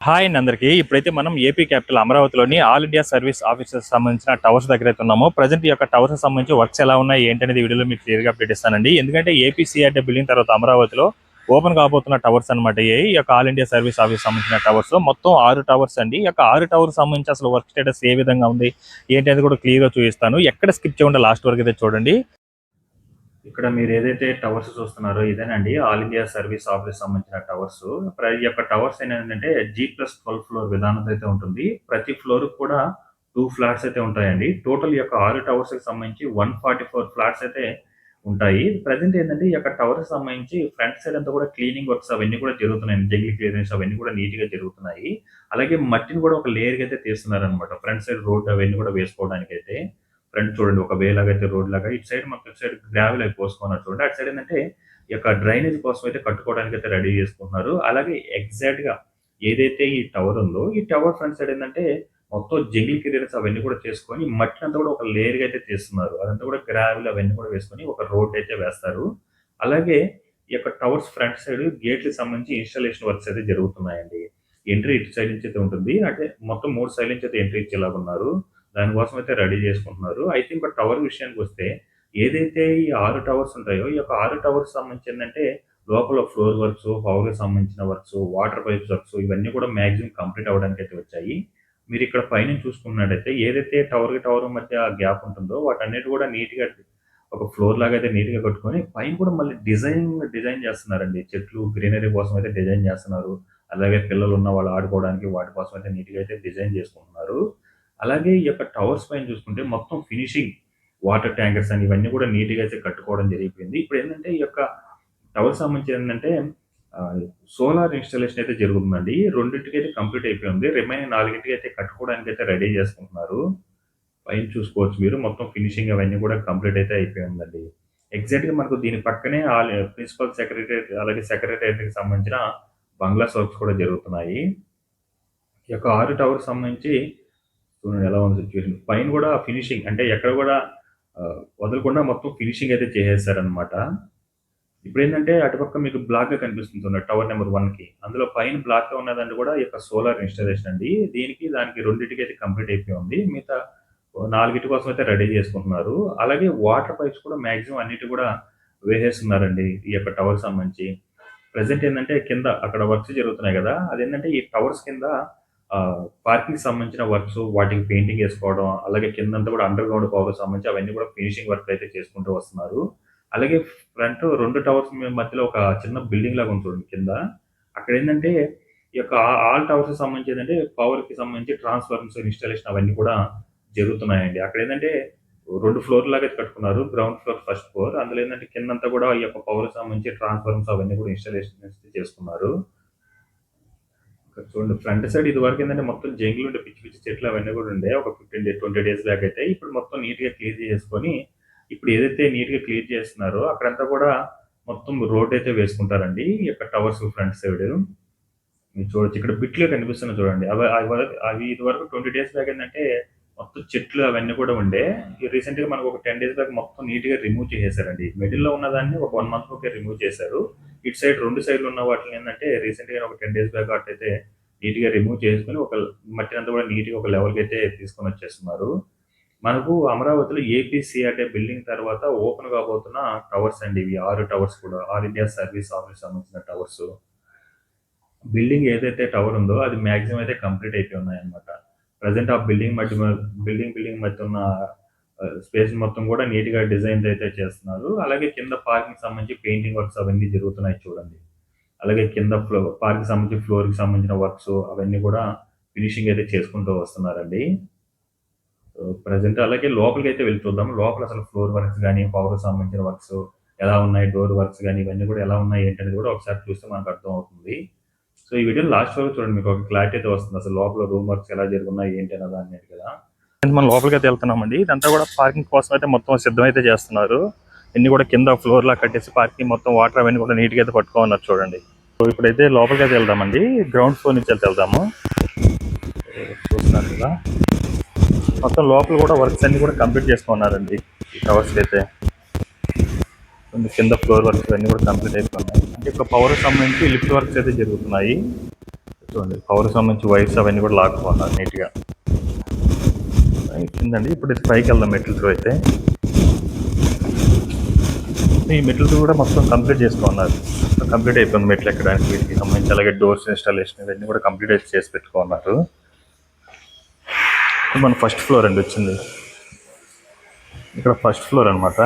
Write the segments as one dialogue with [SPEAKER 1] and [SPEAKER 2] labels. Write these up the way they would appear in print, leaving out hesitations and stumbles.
[SPEAKER 1] Hi అండి అందరికీ. ఇప్పుడైతే మనం ఏపీ క్యాపిటల్ అమరావతిలోని ఆల్ ఇండియా సర్వీస్ ఆఫీసెస్ సంబంధించిన టవర్స్ దగ్గర అయితే ఉన్నాము. ప్రజెంట్ ఈ యొక్క టవర్స్ సంబంధించి వర్క్స్ ఎలా ఉన్నాయి ఏంటనేది వీడియోలో మీకు క్లియర్గా అప్డేట్ ఇస్తానండి. ఎందుకంటే ఏపీ సిఆర్టీ బిల్డింగ్ తర్వాత అమరావతిలో ఓపెన్ కాబోతున్న టవర్స్ అనమాట. ఈ యొక్క ఆల్ ఇండియా సర్వీస్ ఆఫీస్ సంబంధించిన టవర్స్ మొత్తం 6 టవర్స్ అండి. ఈ యొక్క 6 టవర్స్ సంబంధించి అసలు వర్క్ స్టేటస్ ఏ విధంగా ఉంది ఏంటి అనేది కూడా క్లియర్గా చూపిస్తాను. ఎక్కడ స్కిప్ చేయకుండా లాస్ట్ వరకు అయితే చూడండి. ఇక్కడ మీరు ఏదైతే టవర్స్ చూస్తున్నారో ఇదేనండి ఆల్ ఇండియా సర్వీస్ ఆఫీస్ సంబంధించిన టవర్స్. ఈ యొక్క టవర్స్ ఏంటంటే G+12 ఫ్లోర్ విధానంతో అయితే ఉంటుంది. ప్రతి ఫ్లోర్ కూడా 2 ఫ్లాట్స్ అయితే ఉంటాయండి. టోటల్ ఈ యొక్క 6 టవర్స్ కి సంబంధించి 144 ఫ్లాట్స్ అయితే ఉంటాయి. ప్రజెంట్ ఏంటంటే ఈ యొక్క టవర్స్ సంబంధించి ఫ్రంట్ సైడ్ అంతా కూడా క్లీనింగ్ వర్క్స్ అవన్నీ కూడా జరుగుతున్నాయి. జంగిల్ క్లియరెన్స్ అవన్నీ కూడా నీట్ గా జరుగుతున్నాయి. అలాగే మట్టిని కూడా ఒక లేయర్ గా అయితే తీస్తున్నారు అనమాట. ఫ్రంట్ సైడ్ రోడ్ అవన్నీ కూడా వేసుకోవడానికి అయితే ఫ్రంట్ చూడండి ఒక వే లాగా అయితే రోడ్ లాగా ఇటు సైడ్ మాకు ఇటు సైడ్ గ్రావెల్ అయి పోసుకున్నారు చూడండి. అటు సైడ్ ఏంటంటే ఈ యొక్క డ్రైనేజ్ కోసం అయితే కట్టుకోవడానికి అయితే రెడీ చేసుకుంటున్నారు. అలాగే ఎగ్జాక్ట్ గా ఏదైతే ఈ టవర్ ఉందో ఈ టవర్ ఫ్రంట్ సైడ్ ఏంటంటే మొత్తం జంగిల్ క్లియరెన్స్ అవన్నీ కూడా చేసుకొని మట్టి అంతా కూడా ఒక లేయర్ గా అయితే తీస్తున్నారు. అదంతా కూడా గ్రావెల్ అవన్నీ కూడా వేసుకొని ఒక రోడ్ అయితే వేస్తారు. అలాగే ఈ యొక్క టవర్స్ ఫ్రంట్ సైడ్ గేట్లకు సంబంధించి ఇన్స్టాలేషన్ వర్క్స్ అయితే జరుగుతున్నాయండి. ఎంట్రీ ఇటు సైడ్ నుంచి అయితే ఉంటుంది. అంటే మొత్తం 3 సైడ్ నుంచి అయితే ఎంట్రీ ఇచ్చేలాగా ఉన్నారు. దానికోసం అయితే రెడీ చేసుకుంటున్నారు. అయితే ఇంకా టవర్ విషయానికి వస్తే ఏదైతే ఈ 6 టవర్స్ ఉంటాయో ఈ యొక్క 6 టవర్స్ సంబంధించి ఏంటంటే లోపల ఫ్లోర్ వర్క్స్, పవర్‌కి సంబంధించిన వర్క్స్, వాటర్ పైప్స్ వర్క్స్ ఇవన్నీ కూడా మాక్సిమం కంప్లీట్ అవ్వడానికి అయితే వచ్చాయి. మీరు ఇక్కడ పైన చూసుకున్నట్టయితే ఏదైతే టవర్‌కి టవర్ మధ్య గ్యాప్ ఉంటుందో వాటన్నిటి కూడా నీట్‌గా ఒక ఫ్లోర్ లాగా అయితే నీట్‌గా కట్టుకొని పైన కూడా మళ్ళీ డిజైన్ చేస్తున్నారండి. చెట్లు గ్రీనరీ కోసం అయితే డిజైన్ చేస్తున్నారు. అలాగే పిల్లలు ఉన్న వాళ్ళు ఆడుకోవడానికి వాటి కోసం అయితే నీట్‌గా అయితే డిజైన్ చేసుకుంటున్నారు. అలాగే ఈ యొక్క టవర్స్ పైన చూసుకుంటే మొత్తం ఫినిషింగ్ వాటర్ ట్యాంకర్స్ అని ఇవన్నీ కూడా నీట్‌గా అయితే కట్టుకోవడం జరిగిపోయింది. ఇప్పుడేంటంటే ఈ యొక్క టవర్ సంబంధించి ఏంటంటే సోలార్ ఇన్‌స్టాలేషన్ అయితే జరుగుతుందండి. రెండిటికైతే కంప్లీట్ అయిపోయింది. రిమైనింగ్ 4కి అయితే కట్టుకోవడానికైతే రెడీ చేసుకుంటున్నారు. పైన చూసుకోవచ్చు మీరు మొత్తం ఫినిషింగ్ అవన్నీ కూడా కంప్లీట్ అయితే అయిపోయిందండి. ఎగ్జాక్ట్‌గా మనకు దీని పక్కనే ప్రిన్సిపల్ సెక్రటరేట్ అలాగే సెక్రటేరియట్‌కి సంబంధించిన బంగ్లాస్ వర్క్స్ కూడా జరుగుతున్నాయి. ఈ యొక్క 6 టవర్స్ సంబంధించి చూడండి ఎలా ఉంది సిట్యుయేషన్. పైన కూడా ఫినిషింగ్ అంటే ఎక్కడ కూడా వదలకుండా మొత్తం ఫినిషింగ్ అయితే చేసేసారనమాట. ఇప్పుడేంటంటే అటుపక్క మీకు బ్లాక్‌గా కనిపిస్తుంది చూడండి టవర్ నెంబర్ 1కి. అందులో పైన బ్లాక్‌గా ఉన్నదంటే కూడా ఈ యొక్క సోలార్ ఇన్‌స్టాలేషన్ అండి. దానికి రెండిటికైతే కంప్లీట్ అయిపోయి ఉంది. మిగతా 4 కోసం అయితే రెడీ చేసుకుంటున్నారు. అలాగే వాటర్ పైప్స్ కూడా మాక్సిమం అన్నిటి కూడా వేసేస్తున్నారండి ఈ యొక్క టవర్ సంబంధించి. ప్రెజెంట్ ఏంటంటే కింద అక్కడ వర్క్స్ జరుగుతున్నాయి కదా! అదేంటంటే ఈ టవర్స్ కింద పార్కింగ్‌కి సంబంధించిన వర్క్స్, వాటికి పెయింటింగ్ ఏసుకోవడం, అలాగే కిందంతా కూడా అండర్ గ్రౌండ్ పవర్‌కి సంబంధించి అవన్నీ కూడా ఫినిషింగ్ వర్క్ అయితే చేసుకుంటూ వస్తున్నారు. అలాగే ఫ్రంట్ 2 టవర్స్ మధ్యలో ఒక చిన్న బిల్డింగ్ లాగా ఉంది చూడండి కింద. అక్కడేంటంటే ఈ యొక్క ఆల్ టవర్స్‌కి సంబంధించి ఏంటంటే పవర్‌కి సంబంధించి ట్రాన్స్‌ఫార్మర్స్ ఇన్‌స్టాలేషన్ అవన్నీ కూడా జరుగుతున్నాయండి. అక్కడేంటంటే 2 ఫ్లోర్ లాగా అయితే కట్టుకున్నారు. Ground floor, first floor. అందులో ఏంటంటే కిందంతా కూడా ఈ యొక్క పవర్‌కి సంబంధించి ట్రాన్స్‌ఫార్మర్స్ అవన్నీ కూడా ఇన్‌స్టాలేషన్ చేసుకున్నారు. ఇక్కడ చూడండి ఫ్రంట్ సైడ్ ఇదివరకు ఏంటంటే మొత్తం జంగిల్ ఉండే పిచ్చి పిచ్చి చెట్లు అవన్నీ కూడా ఉండే ఒక 20 డేస్ బ్యాక్ అయితే. ఇప్పుడు మొత్తం నీట్‌గా క్లియర్ చేసుకొని ఇప్పుడు ఏదైతే నీట్‌గా క్లియర్ చేస్తున్నారో అక్కడంతా కూడా మొత్తం రోడ్ అయితే వేసుకుంటారండి. ఈ యొక్క టవర్స్ ఫ్రంట్ సైడ్. మీరు చూడొచ్చు ఇక్కడ బిట్లు కనిపిస్తున్నాయి చూడండి. అవి ఇదివరకు 20 డేస్ బ్యాక్ ఏంటంటే మొత్తం చెట్లు అవన్నీ కూడా ఉండే. రీసెంట్‌గా మనకు ఒక 10 డేస్ బ్యాక్ మొత్తం నీట్‌గా రిమూవ్ చేసేసారండి. మిడిల్‌లో ఉన్నదాన్ని ఒక 1 మంత్ వరకే రిమూవ్ చేశారు. ఇటు సైడ్ 2 సైడ్‌లు ఉన్న వాటిని ఏంటంటే రీసెంట్‌గా ఒక 10 డేస్ బ్యాక్ అట్టయితే నీట్‌గా రిమూవ్ చేసుకొని ఒక మట్టినంతా కూడా నీట్‌గా ఒక లెవెల్‌కి అయితే తీసుకొని వచ్చేస్తున్నారు. మనకు అమరావతిలో ఏపీసీఆర్‌టీ బిల్డింగ్ తర్వాత ఓపెన్ కాబోతున్న టవర్స్ అండి ఇవి 6 టవర్స్ కూడా. ఆల్ ఇండియా సర్వీస్ ఆఫీస్ సంబంధించిన టవర్స్. బిల్డింగ్ ఏదైతే టవర్ ఉందో అది మాక్సిమం అయితే కంప్లీట్ అయిపోయి ఉన్నాయన్నమాట. ప్రెజెంట్ ఆ బిల్డింగ్ మధ్య ఉన్న స్పేస్ మొత్తం కూడా నీట్‌గా డిజైన్స్ అయితే చేస్తున్నారు. అలాగే కింద పార్కింగ్‌కి సంబంధించి పెయింటింగ్ వర్క్స్ అవన్నీ జరుగుతున్నాయి చూడండి. అలాగే కింద పార్క్‌కి సంబంధించి ఫ్లోర్‌కి సంబంధించిన వర్క్స్ అవన్నీ కూడా ఫినిషింగ్ అయితే చేసుకుంటూ వస్తున్నారండి. ప్రెజెంట్ అలాగే లోపలికైతే వెళ్లి చూద్దాం. లోపల అసలు ఫ్లోర్ వర్క్స్ గాని, పవర్‌కి సంబంధించిన వర్క్స్ ఎలా ఉన్నాయి, డోర్ వర్క్స్ గాని ఇవన్నీ కూడా ఎలా ఉన్నాయి ఏంటనేది కూడా ఒకసారి చూస్తే మనకు అర్థమవుతుంది. సో, ఈ వీడియోని లాస్ట్ వరకు చూడండి. మీకు ఒక క్లారిటీ అయితే వస్తుంది. అసలు లోపల రూమ్ వర్క్స్ ఎలా జరుగుతున్నాయి ఏంటి అనే దాని మీద కదా. మనం లోపలికైతే వెళ్తున్నామండి. ఇదంతా కూడా పార్కింగ్ కోసం అయితే మొత్తం సిద్ధం అయితే చేస్తున్నారు. ఇన్ని కూడా కింద ఫ్లోర్ లా కట్టేసి పార్కింగ్ మొత్తం వాటర్ అవన్నీ కూడా నీట్‌గా అయితే పట్టుకోమన్నారు చూడండి. సో, ఇప్పుడైతే లోపలికైతే వెళ్దామండి. గ్రౌండ్ ఫ్లోర్ నుంచి అయితే వెళ్దాము. చూస్తున్నారు కదా. మొత్తం లోపల కూడా వర్క్స్ అన్ని కూడా కంప్లీట్ చేసుకున్నారండి ఈ టవర్స్‌కి అయితే. కింద ఫ్లోర్ వర్క్స్ అన్నీ కూడా కంప్లీట్ అయిపోయినాయి. అంటే ఒక పవర్‌కి సంబంధించి లిఫ్ట్ వర్క్స్ అయితే జరుగుతున్నాయి. చూడండి పవర్ సంబంధించి వైర్స్ అవన్నీ కూడా లాక్కున్నారు నీట్గా. కిందండి ఇప్పుడు పైకి వెళ్దాం మెట్ల త్రూ అయితే. ఈ మెట్ల త్రూ కూడా మొత్తం కంప్లీట్ చేసుకున్నారు. కంప్లీట్ అయిపోయింది మెట్లు ఎక్కడానికి వీటికి సంబంధించి. అలాగే డోర్స్ ఇన్స్టాలేషన్ ఇవన్నీ కూడా కంప్లీట్ అయితే చేసి పెట్టుకున్నారు. మన ఫస్ట్ ఫ్లోర్ అండి వచ్చింది. ఇక్కడ ఫస్ట్ ఫ్లోర్ అనమాట.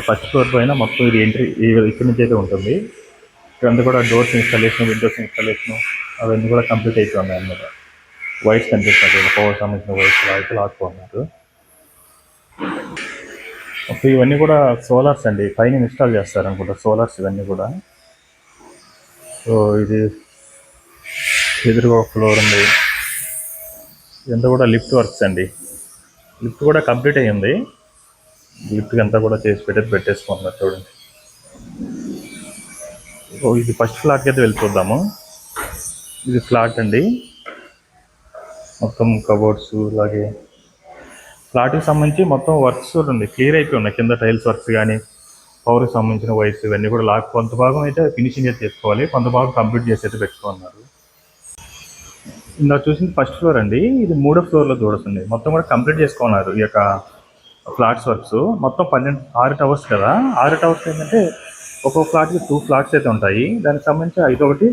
[SPEAKER 1] ఫస్ట్ ఫ్లోర్ పైన మొత్తం ఇది ఎంట్రీ ఇక్కడ నుంచి అయితే ఉంటుంది. ఇక్కడంతా కూడా డోర్స్ ఇన్స్టాలేషన్, విండోస్ ఇన్స్టాలేషన్ అవన్నీ కూడా కంప్లీట్ అయిపోయి అన్నమాట. వైర్స్ కనిపిస్తున్నారు, పవర్ సంబంధించిన వైర్స్ అయితే లాక్కున్నారు. ఇవన్నీ కూడా సోలార్స్ అండి, పైన ఇన్స్టాల్ చేస్తారు అనుకుంటా సోలార్స్ ఇవన్నీ కూడా. సో ఇది ఎదురుగా ఒక ఫ్లోర్ ఉంది. ఇదంతా కూడా లిఫ్ట్ వర్క్స్ అండి. లిఫ్ట్ కూడా కంప్లీట్ అయ్యింది. లిఫ్ట్కి అంతా కూడా చేసి పెట్టేసుకుంటున్నారు చూడండి. ఇది ఫస్ట్ ఫ్లాట్కి అయితే వెళ్ళి చూద్దాము. ఇది ఫ్లాట్ అండి, మొత్తం కబోర్డ్స్ అలాగే ఫ్లాట్కి సంబంధించి మొత్తం వర్క్స్ ఉంది, క్లియర్ అయిపోయి ఉన్నాయి. కింద టైల్స్ వర్క్స్ కానీ పవర్కి సంబంధించిన వైర్స్ ఇవన్నీ కూడా కొంత భాగం అయితే ఫినిషింగ్ అయితే చేసుకోవాలి, కొంత భాగం కంప్లీట్ చేసి అయితే పెట్టుకున్నారు. ఇందాక చూసింది ఫస్ట్ ఫ్లోర్ అండి. ఇది 3వ ఫ్లోర్లో చూడొస్తుంది. మొత్తం కూడా కంప్లీట్ చేసుకున్నారు ఈ యొక్క ఫ్లాట్స్ వర్క్స్. మొత్తం 6 టవర్స్ కదా. 6 టవర్స్ ఏంటంటే ఒక్కొక్క ఫ్లాట్కి 2 ఫ్లాట్స్ అయితే ఉంటాయి. దానికి సంబంధించి ఇదొకటి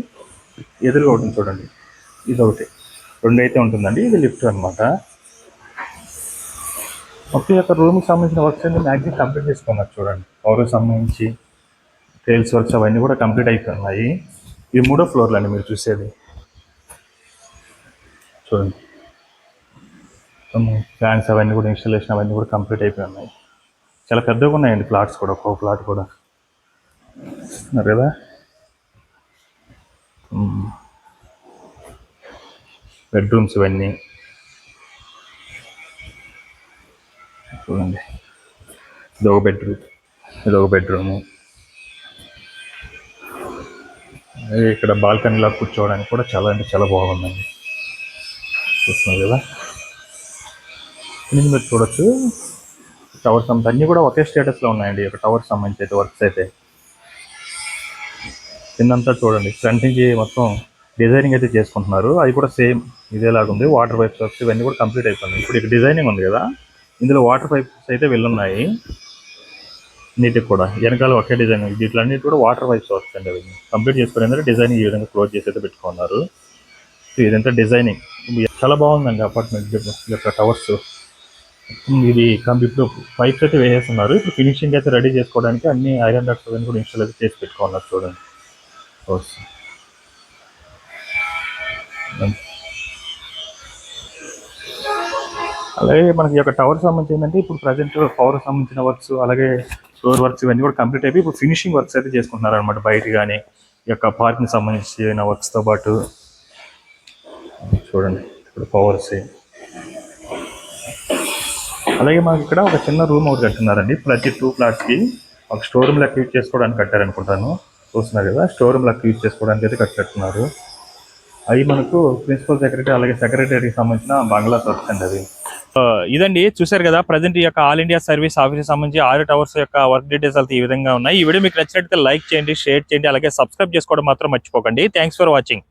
[SPEAKER 1] ఎదురుగా ఉంటుంది చూడండి, ఇదొకటి 2 అయితే ఉంటుందండి. ఇది లిఫ్ట్ అనమాట. మొత్తం యొక్క రూమ్కి సంబంధించిన వర్క్స్ అన్ని మ్యాక్సిమం కంప్లీట్ చేసుకున్నారు చూడండి. పవర్కి సంబంధించి టైల్స్ వర్క్స్ అవన్నీ కూడా కంప్లీట్ అయిపోయి. ఇది 3వ ఫ్లోర్లో అండి మీరు చూసేది. చూడండి ఫ్యాన్స్ అవన్నీ కూడా ఇన్స్టాలేషన్ అవన్నీ కూడా కంప్లీట్ అయిపోయి ఉన్నాయి. చాలా పెద్దగా ఉన్నాయండి ఫ్లాట్స్ కూడా, ఒక్కో ఫ్లాట్ కూడా కదా. బెడ్రూమ్స్ ఇవన్నీ చూడండి. ఇదొక బెడ్రూమ్, ఇదొక బెడ్రూము. ఇక్కడ బాల్కనీలో కూర్చోవడానికి కూడా చాలా అంటే చాలా బాగుందండి. చూస్తున్నారు కదా, మీరు చూడొచ్చు. టవర్స్ అన్నీ కూడా ఒకే స్టేటస్లో ఉన్నాయండి. ఒక టవర్ సంబంధించి అయితే వర్క్స్ అయితే కిందంతా చూడండి. ఫ్రంట్ నుంచి మొత్తం డిజైనింగ్ అయితే చేసుకుంటున్నారు. అది కూడా సేమ్ ఇదేలాగా ఉంది. వాటర్ పైప్స్ వర్క్స్ ఇవన్నీ కూడా కంప్లీట్ అయిపోయింది. ఇప్పుడు ఇక్కడ డిజైనింగ్ ఉంది కదా, ఇందులో వాటర్ పైప్స్ అయితే వెళ్ళున్నాయి నీటికి కూడా. వెనకాల ఒకే డిజైనింగ్. వీటిలన్నిటి కూడా వాటర్ పైప్స్ వర్క్స్ అండి. అవి కంప్లీట్ చేసుకుని ఏంటంటే డిజైనింగ్ ఈ విధంగా క్లోజ్ చేసి అయితే పెట్టుకున్నారు. సో ఇదంతా డిజైనింగ్ చాలా బాగుందండి. అపార్ట్మెంట్ యొక్క టవర్స్ ఇది ఇప్పుడు పైప్స్ అయితే వేసేస్తున్నారు. ఇప్పుడు ఫినిషింగ్ అయితే రెడీ చేసుకోవడానికి అన్ని ఐరన్ రాడ్స్ అవన్నీ కూడా ఇన్స్టాల్ అయితే చేసి పెట్టుకున్నారు చూడండి. అలాగే మనకి ఈ యొక్క టవర్ సంబంధించి ఏంటంటే ఇప్పుడు ప్రజెంట్ పవర్ సంబంధించిన వర్క్స్ అలాగే ఫ్లోర్ వర్క్స్ ఇవన్నీ కూడా కంప్లీట్ అయిపోయి ఇప్పుడు ఫినిషింగ్ వర్క్స్ అయితే చేసుకుంటున్నారు అనమాట. బయట కానీ ఈ యొక్క పార్కింగ్ సంబంధించిన వర్క్స్తో పాటు చూడండి ఇప్పుడు పవర్స్. అలాగే మనకి ఇక్కడ ఒక చిన్న రూమ్ ఒకటి కట్టున్నారండి. ప్రతి 2 ఫ్లాట్స్కి ఒక స్టోర్ రూమ్ లెక్క యూజ్ చేసుకోవడానికి కట్టారనుకుంటాను. చూస్తున్నారు కదా, స్టోర్ రూమ్ లెక్క యూజ్ చేసుకోవడానికి అయితే కట్టున్నారు. అవి మనకు ప్రిన్సిపల్ సెక్రటరీ అలాగే సెక్రటరీకి సంబంధించిన బంగ్లాస్ వర్క్స్ అండి అది. ఇదండి చూసారు కదా, ప్రజెంట్ ఈ యొక్క ఆల్ ఇండియా సర్వీస్ ఆఫీస్ సంబంధించి 6 టవర్స్ యొక్క వర్క్ డీటెయిల్స్ అయితే ఈ విధంగా ఉన్నాయి. ఈ వీడియో మీకు నచ్చినట్లయితే లైక్ చేయండి, షేర్ చేయండి, అలాగే సబ్స్క్రైబ్ చేసుకోవడం మాత్రం మర్చిపోకండి. Thanks for watching.